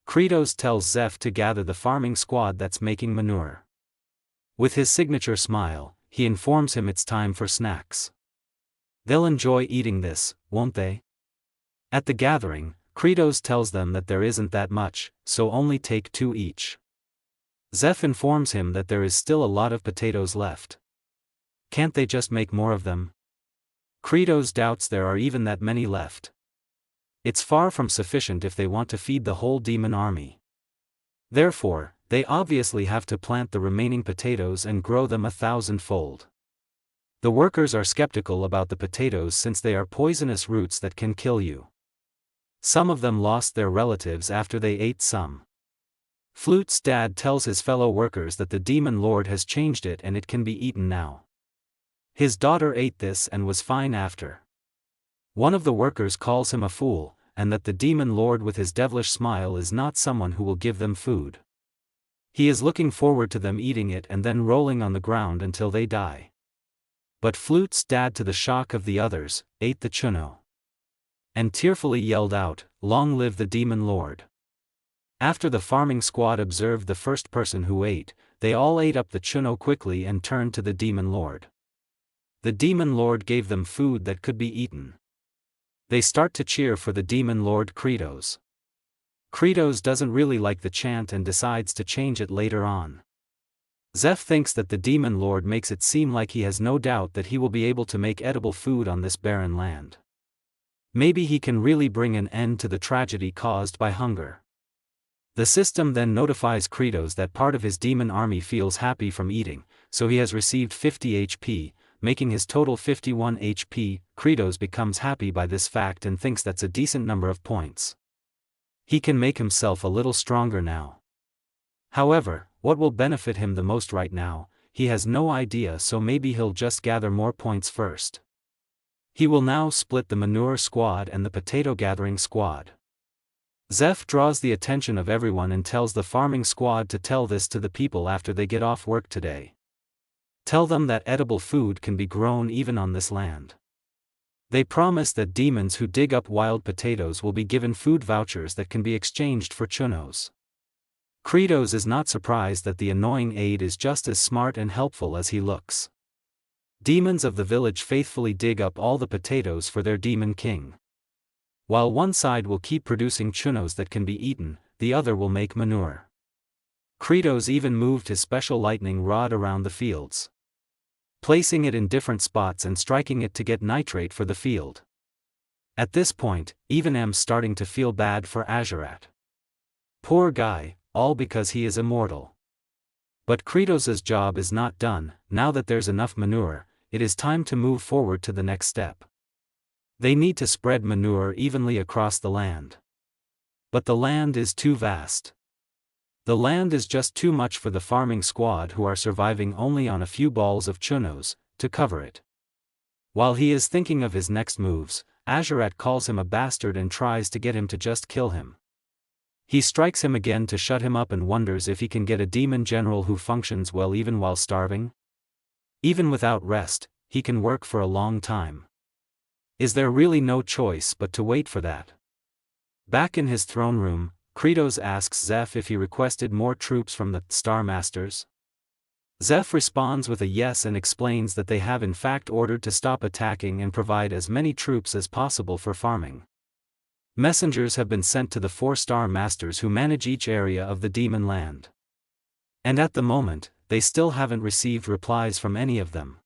Kratos tells Zeph to gather the farming squad that's making manure. With his signature smile, he informs him it's time for snacks. They'll enjoy eating this, won't they? At the gathering, Kratos tells them that there isn't that much, so only take 2 each. Zeph informs him that there is still a lot of potatoes left. Can't they just make more of them? Kratos doubts there are even that many left. It's far from sufficient if they want to feed the whole demon army. Therefore, they obviously have to plant the remaining potatoes and grow them 1,000-fold. The workers are skeptical about the potatoes since they are poisonous roots that can kill you. Some of them lost their relatives after they ate some. Flute's dad tells his fellow workers that the demon lord has changed it and it can be eaten now. His daughter ate this and was fine after. One of the workers calls him a fool, and that the demon lord with his devilish smile is not someone who will give them food. He is looking forward to them eating it and then rolling on the ground until they die. But Flute's dad, to the shock of the others, ate the chuno. And tearfully yelled out, "Long live the demon lord." After the farming squad observed the first person who ate, they all ate up the chuno quickly and turned to the demon lord. The demon lord gave them food that could be eaten. They start to cheer for the demon lord Kratos. Kratos doesn't really like the chant and decides to change it later on. Zeph thinks that the demon lord makes it seem like he has no doubt that he will be able to make edible food on this barren land. Maybe he can really bring an end to the tragedy caused by hunger. The system then notifies Kratos that part of his demon army feels happy from eating, so he has received 50 HP, making his total 51 HP. Kratos becomes happy by this fact and thinks that's a decent number of points. He can make himself a little stronger now. However, what will benefit him the most right now, he has no idea, so maybe he'll just gather more points first. He will now split the manure squad and the potato gathering squad. Zeph draws the attention of everyone and tells the farming squad to tell this to the people after they get off work today. Tell them that edible food can be grown even on this land. They promise that demons who dig up wild potatoes will be given food vouchers that can be exchanged for chunos. Kratos is not surprised that the annoying aide is just as smart and helpful as he looks. Demons of the village faithfully dig up all the potatoes for their demon king. While one side will keep producing chunos that can be eaten, the other will make manure. Kratos even moved his special lightning rod around the fields, placing it in different spots and striking it to get nitrate for the field. At this point, even M's starting to feel bad for Azurat. Poor guy, all because he is immortal. But Kratos's job is not done. Now that there's enough manure, it is time to move forward to the next step. They need to spread manure evenly across the land. But the land is too vast. The land is just too much for the farming squad, who are surviving only on a few balls of chunos, to cover it. While he is thinking of his next moves, Azurat calls him a bastard and tries to get him to just kill him. He strikes him again to shut him up and wonders if he can get a demon general who functions well even while starving. Even without rest, he can work for a long time. Is there really no choice but to wait for that? Back in his throne room, Kratos asks Zeph if he requested more troops from the Star Masters. Zeph responds with a yes and explains that they have in fact ordered to stop attacking and provide as many troops as possible for farming. Messengers have been sent to the 4 Star Masters who manage each area of the demon land. And at the moment, they still haven't received replies from any of them.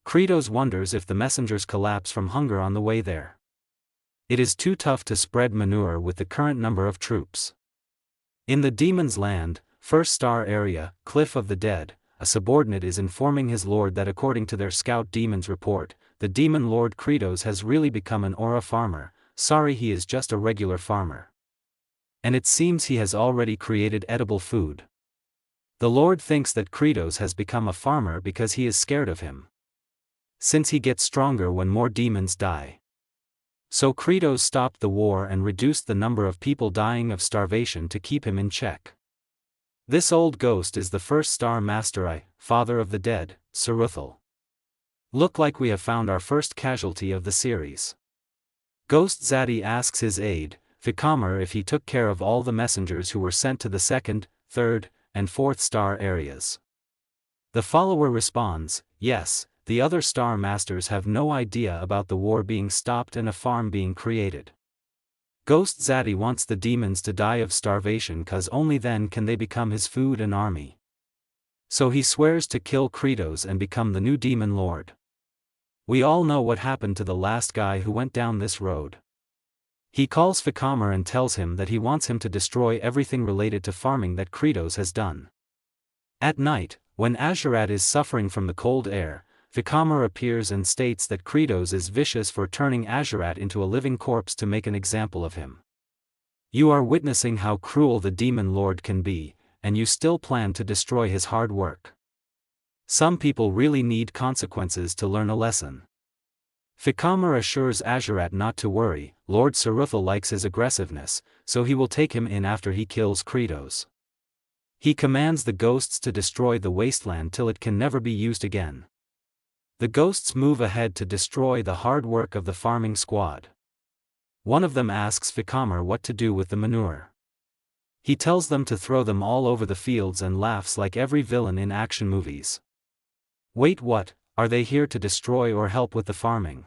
Kratos wonders if the messengers collapse from hunger on the way there. It is too tough to spread manure with the current number of troops. In the demon's land, 1st Star area, Cliff of the Dead, a subordinate is informing his lord that according to their scout demon's report, the demon lord Kratos has really become an aura farmer. Sorry, he is just a regular farmer. And it seems he has already created edible food. The lord thinks that Kratos has become a farmer because he is scared of him, since he gets stronger when more demons die. So Kratos stopped the war and reduced the number of people dying of starvation to keep him in check. This old ghost is the 1st Star Master father of the dead, Saruthal. Look like we have found our first casualty of the series. Ghost Zaddy asks his aide, Vikamer, if he took care of all the messengers who were sent to the 2nd, 3rd, and 4th Star areas. The follower responds, yes. The other Star Masters have no idea about the war being stopped and a farm being created. Ghost Zaddy wants the demons to die of starvation, cause only then can they become his food and army. So he swears to kill Kratos and become the new demon lord. We all know what happened to the last guy who went down this road. He calls Vikamer and tells him that he wants him to destroy everything related to farming that Kratos has done. At night, when Azurat is suffering from the cold air, Vikamer appears and states that Kratos is vicious for turning Azurat into a living corpse to make an example of him. You are witnessing how cruel the demon lord can be, and you still plan to destroy his hard work. Some people really need consequences to learn a lesson. Vikamer assures Azurat not to worry. Lord Saruthal likes his aggressiveness, so he will take him in after he kills Kratos. He commands the ghosts to destroy the wasteland till it can never be used again. The ghosts move ahead to destroy the hard work of the farming squad. One of them asks Vikamer what to do with the manure. He tells them to throw them all over the fields and laughs like every villain in action movies. Wait, what? Are they here to destroy or help with the farming?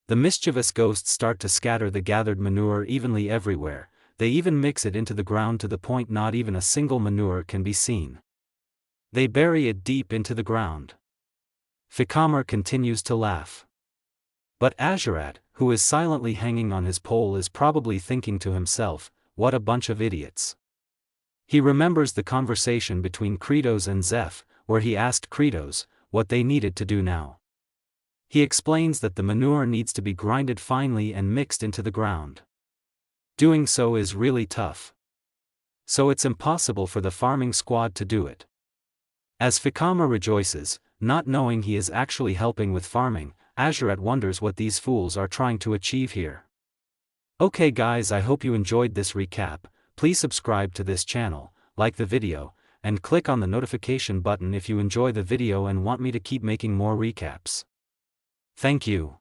The mischievous ghosts start to scatter the gathered manure evenly everywhere. They even mix it into the ground to the point not even a single manure can be seen. They bury it deep into the ground. Vikamer continues to laugh. But Azurat, who is silently hanging on his pole, is probably thinking to himself, what a bunch of idiots. He remembers the conversation between Kratos and Zeph, where he asked Kratos, what they needed to do now. He explains that the manure needs to be grinded finely and mixed into the ground. Doing so is really tough. So it's impossible for the farming squad to do it. As Fikama rejoices, not knowing he is actually helping with farming, Azuret wonders what these fools are trying to achieve here. Okay guys, I hope you enjoyed this recap. Please subscribe to this channel, like the video, and click on the notification button if you enjoy the video and want me to keep making more recaps. Thank you.